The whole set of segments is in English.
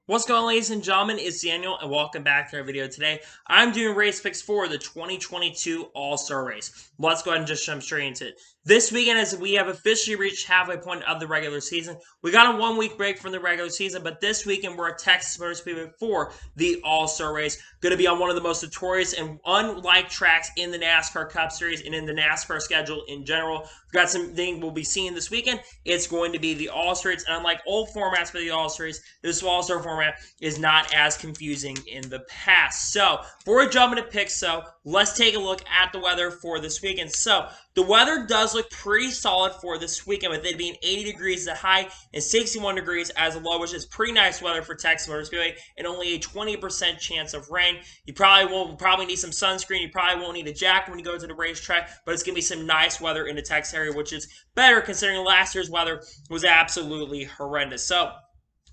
What's going on, ladies and gentlemen? It's Daniel, and welcome back to our video today. I'm doing race picks for the 2022 All-Star Race. Let's go ahead and just jump straight into it. This weekend, as we have officially reached halfway point of the regular season, we got a 1-week break from the regular season, but this weekend we're at Texas Motor Speedway for the All-Star Race. Going to be on one of the most notorious and unliked tracks in the NASCAR Cup Series and in the NASCAR schedule in general. We've got something we'll be seeing this weekend. It's going to be the All-Star Race, and unlike old formats for the All-Star Race, this All-Star format is not as confusing in the past. So, before we jump into picks, let's take a look at the weather for this weekend. So, the weather does look pretty solid for this weekend, with it being 80 degrees as a high and 61 degrees as a low, which is pretty nice weather for Texas Motor Speedway, and only a 20% chance of rain. You probably need some sunscreen. You probably won't need a jacket when you go to the racetrack, but it's going to be some nice weather in the Texas area, which is better considering last year's weather was absolutely horrendous. So,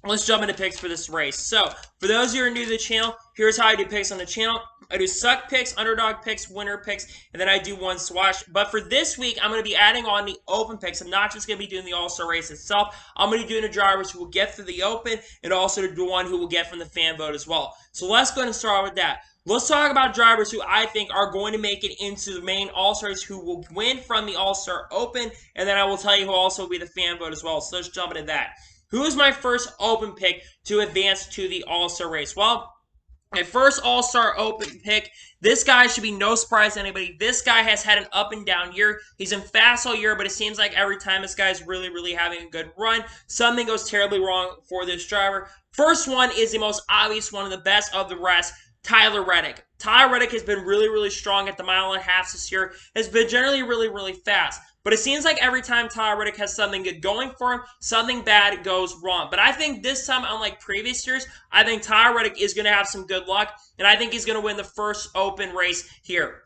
let's jump into picks for this race. So, for those of you who are new to the channel, here's how I do picks on the channel. I do suck picks, underdog picks, winner picks, and then I do one swash. But for this week, I'm going to be adding on the open picks. I'm not just going to be doing the All-Star race itself. I'm going to be doing the drivers who will get through the open and also the one who will get from the fan vote as well. So let's go ahead and start with that. Let's talk about drivers who I think are going to make it into the main All-Stars, who will win from the All-Star Open, and then I will tell you who also will be the fan vote as well. So let's jump into that. Who is my first open pick to advance to the All-Star race? Well, my first All-Star Open pick, this guy should be no surprise to anybody. This guy has had an up and down year. He's been fast all year, but it seems like every time this guy's really having a good run, something goes terribly wrong for this driver. First one is the most obvious one, of the best of the rest, Tyler Redick. Tyler Redick has been really strong at the mile and a half this year, has been generally really fast. But it seems like every time Tyler Redick has something good going for him, something bad goes wrong. But I think this time, unlike previous years, I think Tyler Redick is going to have some good luck, and I think he's going to win the first open race here.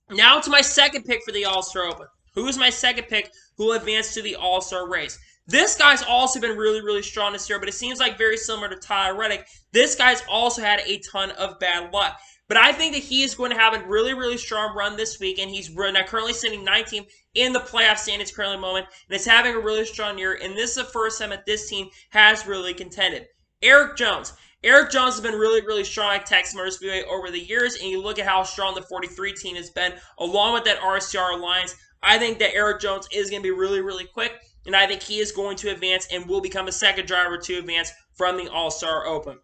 Now to my second pick for the All-Star Open. Who is my second pick who will advance to the All-Star race? This guy's also been really strong this year, but it seems like very similar to Tyler Redick. This guy's also had a ton of bad luck. But I think that he is going to have a really strong run this week, and he's now currently sitting 19th in the playoff standings currently moment, and is having a really strong year, and this is the first time that this team has really contended. Erik Jones. Erik Jones has been really strong at Texas Motor Speedway over the years, and you look at how strong the 43 team has been, along with that RCR Alliance. I think that Erik Jones is going to be really quick, and I think he is going to advance and will become a second driver to advance from the All-Star Open.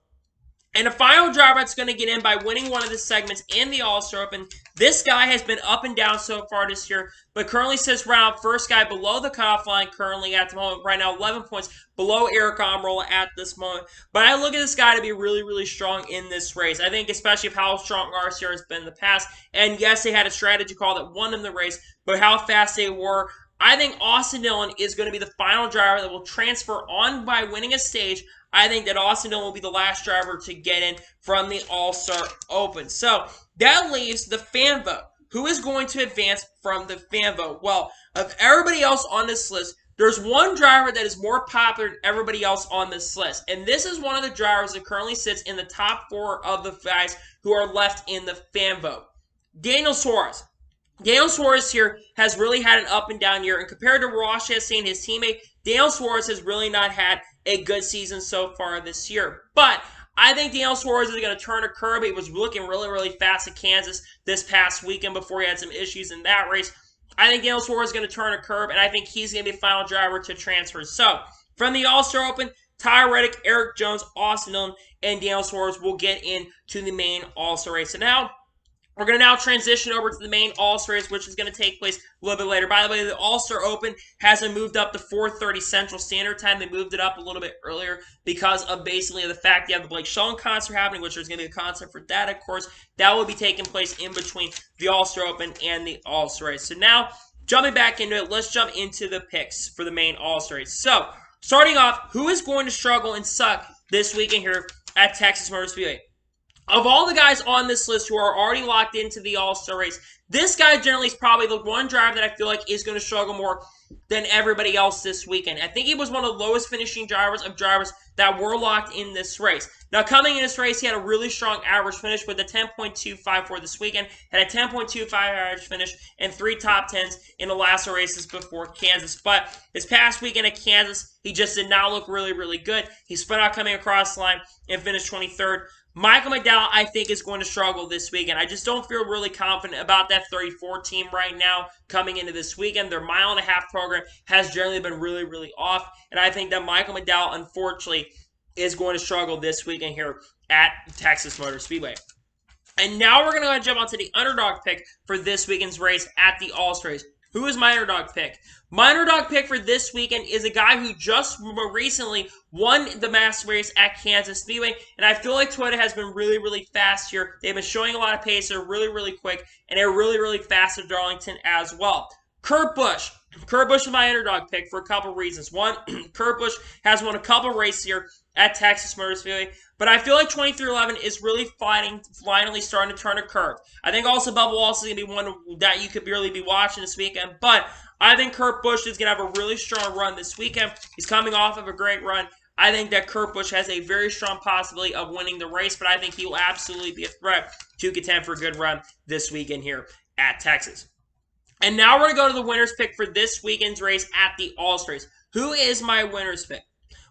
And the final driver that's going to get in by winning one of the segments in the All-Star Open, this guy has been up and down so far this year, but currently sits right now first guy below the cutoff line currently at the moment. Right now, 11 points below Aric Almirola at this moment. But I look at this guy to be really strong in this race. I think especially of how strong RCR has been in the past. And yes, they had a strategy call that won them the race, but how fast they were. I think Austin Dillon is going to be the final driver that will transfer on by winning a stage. I think that Austin Dillon will be the last driver to get in from the All-Star Open. So that leaves the fan vote. Who is going to advance from the fan vote? Well, of everybody else on this list, there's one driver that is more popular than everybody else on this list. And this is one of the drivers that currently sits in the top 4 of the guys who are left in the fan vote. Daniel Soares. Daniel Soares here has really had an up and down year, and compared to Ross Chastain, his teammate, Daniel Soares has really not had a good season so far this year. But I think Daniel Soares is going to turn a curb. He was looking really fast at Kansas this past weekend before he had some issues in that race. I think Daniel Soares is going to turn a curb, and I think he's going to be the final driver to transfer. So, from the All-Star Open, Tyler Redick, Erik Jones, Austin Dillon, and Daniel Soares will get into the main All-Star race. So now, we're going to now transition over to the main All-Star race, which is going to take place a little bit later. By the way, the All-Star Open hasn't moved up to 4:30 Central Standard Time. They moved it up a little bit earlier because of basically the fact you have the Blake Shelton concert happening, which there's going to be a concert for that, of course. That will be taking place in between the All-Star Open and the All-Star race. So now, jumping back into it, let's jump into the picks for the main All-Star race. So, starting off, who is going to struggle and suck this weekend here at Texas Motor Speedway? Of all the guys on this list who are already locked into the All-Star race, This guy generally is probably the one driver that I feel like is going to struggle more than everybody else this weekend. I think he was one of the lowest finishing drivers that were locked in this race. Now, coming in this race, he had a really strong average finish with a 10.25 for this weekend, had a 10.25 average finish, and 3 top 10s in the last races before Kansas. But this past weekend at Kansas, he just did not look really, really good. He spun out coming across the line and finished 23rd. Michael Mcdowell, I think, is going to struggle this weekend. I just don't feel really confident about that 34 team right now coming into this weekend. Their mile-and-a-half program has generally been really, really off, and I think that Michael Mcdowell, unfortunately, is going to struggle this weekend here at Texas Motor Speedway. And now we're going to jump onto the underdog pick for this weekend's race at the All-Star race. Who is my underdog pick? My underdog pick for this weekend is a guy who just recently won the mass race at Kansas Speedway, and I feel like Toyota has been really, really fast here. They've been showing a lot of pace. They're really, really quick, and they're really, really fast at Darlington as well. Kurt Busch. Kurt Busch is my underdog pick for a couple reasons. One, Kurt Busch has won a couple races here at Texas Motor Speedway, but I feel like 2311 is really finally starting to turn a curve. I think also Bubba Wallace is going to be one that you could really be watching this weekend, but I think Kurt Busch is going to have a really strong run this weekend. He's coming off of a great run. I think that Kurt Busch has a very strong possibility of winning the race, but I think he will absolutely be a threat to contend for a good run this weekend here at Texas. And now we're going to go to the winner's pick for this weekend's race at the All-Star race. Who is my winner's pick?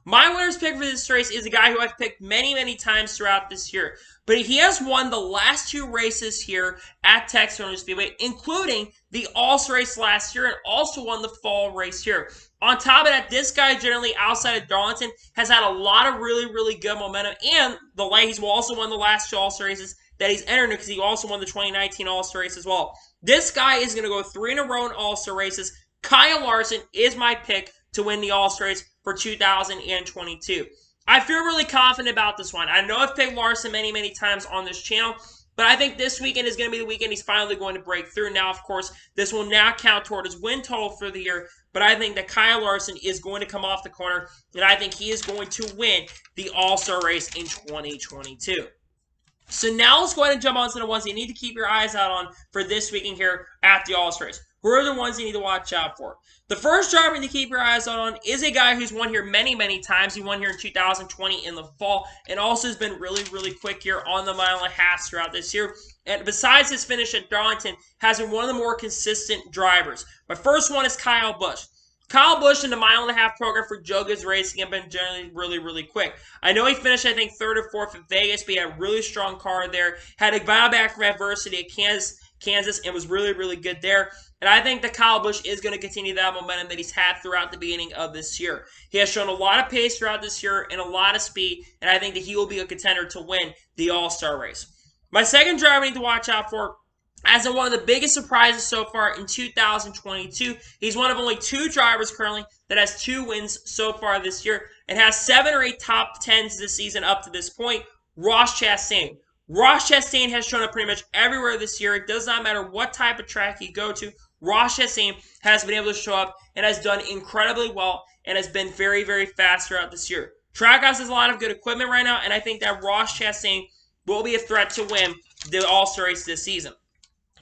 My winner's pick for this race is a guy who I've picked many, many times throughout this year. But he has won the last 2 races here at Texas Motor Speedway, including the All-Star race last year, and also won the fall race here. On top of that, this guy generally outside of Darlington has had a lot of really, really good momentum, and he's also won the last 2 All-Star races that he's entered because he also won the 2019 All-Star race as well. This guy is going to go 3 in a row in All-Star races. Kyle Larson is my pick to win the All-Star race for 2022. I feel really confident about this one. I know I've picked Larson many, many times on this channel, but I think this weekend is going to be the weekend he's finally going to break through. Now, of course, this will now count toward his win total for the year, but I think that Kyle Larson is going to come off the corner, and I think he is going to win the All-Star race in 2022. So now let's go ahead and jump on to the ones you need to keep your eyes out on for this weekend here at the All-Star race. Who are the ones you need to watch out for? The first driver to keep your eyes out on is a guy who's won here many, many times. He won here in 2020 in the fall, and also has been really, really quick here on the mile-and-a-half throughout this year. And besides his finish at Darlington, has been one of the more consistent drivers. My first one is Kyle Busch. Kyle Busch in the mile-and-a-half program for Joe Gibbs Racing have been generally really, really quick. I know he finished, I think, 3rd or 4th at Vegas, but he had a really strong car there. Had a bounce back from adversity at Kansas, and was really, really good there. And I think that Kyle Busch is going to continue that momentum that he's had throughout the beginning of this year. He has shown a lot of pace throughout this year and a lot of speed, and I think that he will be a contender to win the All-Star race. My second driver I need to watch out for, as in one of the biggest surprises so far in 2022, he's one of only 2 drivers currently that has 2 wins so far this year and has 7 or 8 top 10s this season up to this point, Ross Chastain. Ross Chastain has shown up pretty much everywhere this year. It does not matter what type of track you go to. Ross Chastain has been able to show up and has done incredibly well and has been very, very fast throughout this year. Trackhouse has a lot of good equipment right now, and I think that Ross Chastain will be a threat to win the All-Star race this season.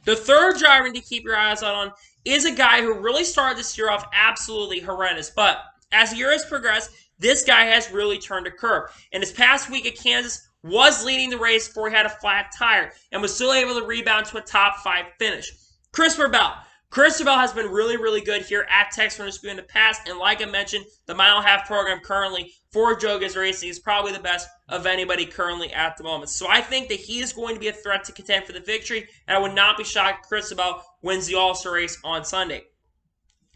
The third driver to keep your eyes out on is a guy who really started this year off absolutely horrendous, but as the year has progressed, this guy has really turned a curve. And this past week at Kansas, was leading the race before he had a flat tire and was still able to rebound to a top 5 finish. Christopher Bell. Christopher Bell has been really, really good here at Texas Motor Speedway in the past, and like I mentioned, the mile-and-a-half program currently for Joe Gibbs Racing is probably the best of anybody currently at the moment. So I think that he is going to be a threat to contend for the victory, and I would not be shocked if Christopher Bell wins the All-Star race on Sunday.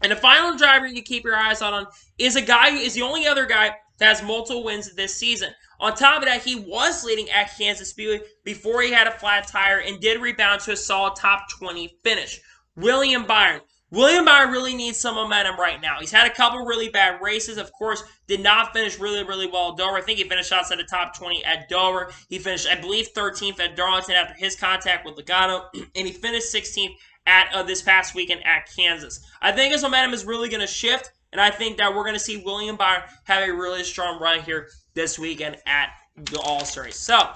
And the final driver you keep your eyes on is a guy who is the only other guy that has multiple wins this season. On top of that, he was leading at Kansas Speedway before he had a flat tire and did rebound to a solid top 20 finish. William Byron. William Byron really needs some momentum right now. He's had a couple really bad races. Of course, did not finish really, really well at Dover. I think he finished outside the top 20 at Dover. He finished, I believe, 13th at Darlington after his contact with Logano, and he finished 16th at this past weekend at Kansas. I think his momentum is really going to shift, and I think that we're going to see William Byron have a really strong run here this weekend at the All-Star race. So,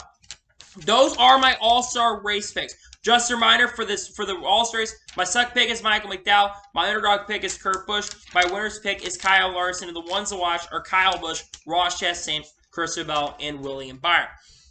those are my all-star race picks. Just a reminder for the all-star race, my suck pick is Michael McDowell, my underdog pick is Kurt Busch, my winner's pick is Kyle Larson, and the ones to watch are Kyle Busch, Ross Chastain, Christopher Bell, and William Byron.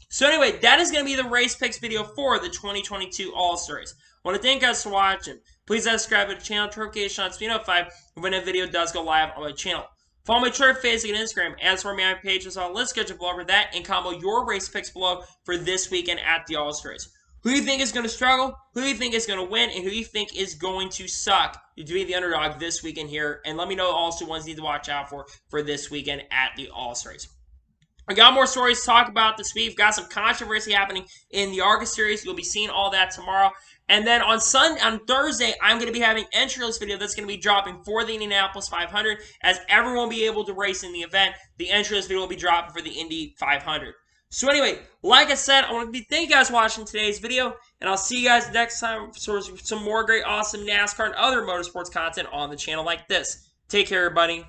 So anyway, that is going to be the race picks video for the 2022 All-Star Race. I want to thank you guys for watching. Please subscribe to the channel, notification on to be notified when a video does go live on my channel. Follow my Twitter, Facebook, and Instagram, as for my pages on. Let's get you below over that and comment your race picks below for this weekend at the All-Star Race. Who do you think is going to struggle? Who do you think is going to win? And who do you think is going to suck to be the underdog this weekend here? And let me know also ones you need to watch out for this weekend at the All-Star Race. I got more stories to talk about this week. We've got some controversy happening in the August series. You'll be seeing all that tomorrow. And then on Thursday, I'm going to be having an entry list video that's going to be dropping for the Indianapolis 500, as everyone will be able to race in the event. The entry list video will be dropping for the Indy 500. So anyway, like I said, I want to thank you guys for watching today's video, and I'll see you guys next time for some more great, awesome NASCAR and other motorsports content on the channel like this. Take care, everybody.